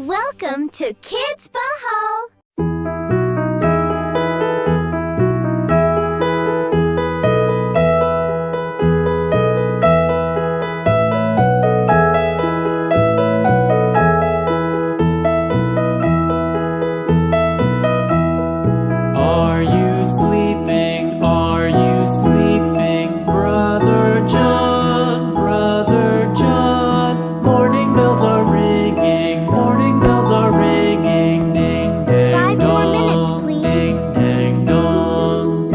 Welcome to Kids Pahal! Are you sleeping? Are you sleeping? Brother John, Brother John. Morning bells are ringing, morning bells are ringing. Ding, dang, 5 more dong, minutes, please. ding, dang, dong.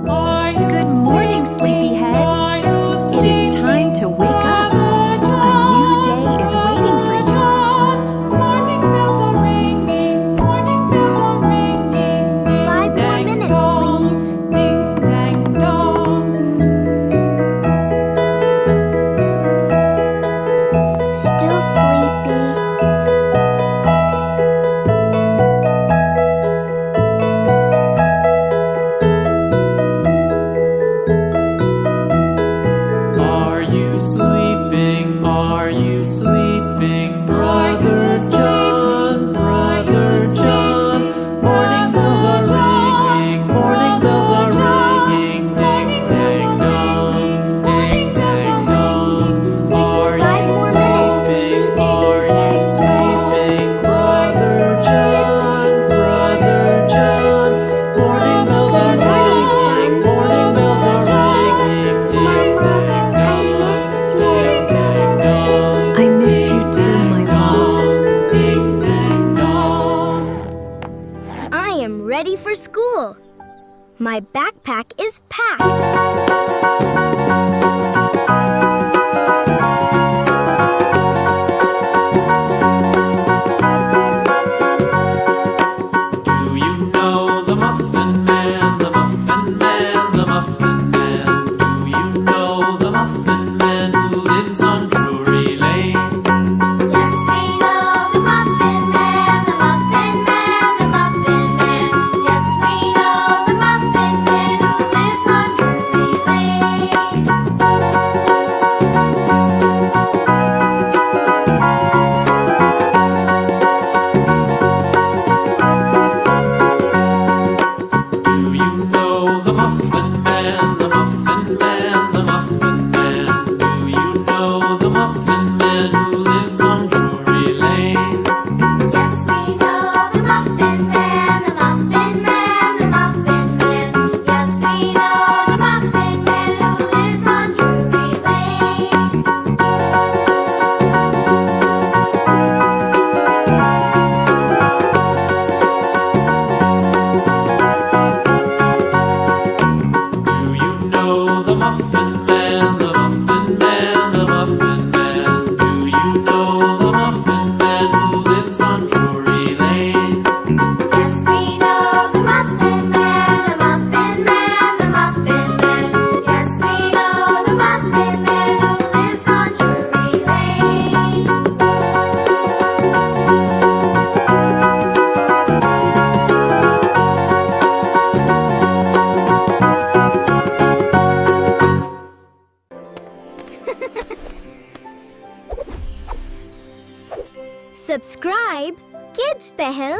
Good morning, sleepyhead. It is time to wake up. A new day is waiting for you. Morning bells are ringing, morning bells are ringing. 5 more minutes, please. Ding, dang, dong. Still sleepy. Are you sleeping? Are you sleeping? Brother John, Brother John. Morning bells are ringing, morning bells are ringing. Ding, dang, dong, ding, dang, dong. Are 5 you more minutes, sleeping? please. Are you sleeping? Brother John, Brother John. Morning bells are Good morning, son. ringing, morning bells are ringing. Ding, Mama, dang, I dong. missed you. Ding, dong, I missed you too, my love. ding, dang, dong. I am ready for school. My backpack is packed. Do you know the Muffin Man, the Muffin Man, the Muffin Man? Do you know the Muffin Man who lives on Drury Lane? Yes, we know the Muffin Man, the Muffin Man, the Muffin Man. Yes, we know the Muffin Man who lives on Drury Lane. Do you know the Muffin Man, the Muffin Man, the Muffin Man? Do you know the Muffin Man who lives on Drury Lane? Yes, we know the Muffin Man, the Muffin Man, the Muffin Man. Yes, we know the Muffin Man who lives on Drury Lane. Do you know the Muffin Man, the Muffin Man, the Muffin Man? Do you know the Muffin Man who lives on Drury Lane? Yes, we know the Muffin Man, the Muffin Man, the Muffin Man. Yes, we know the Muffin Man who lives on Drury Lane. Subscribe, Kids Pahal.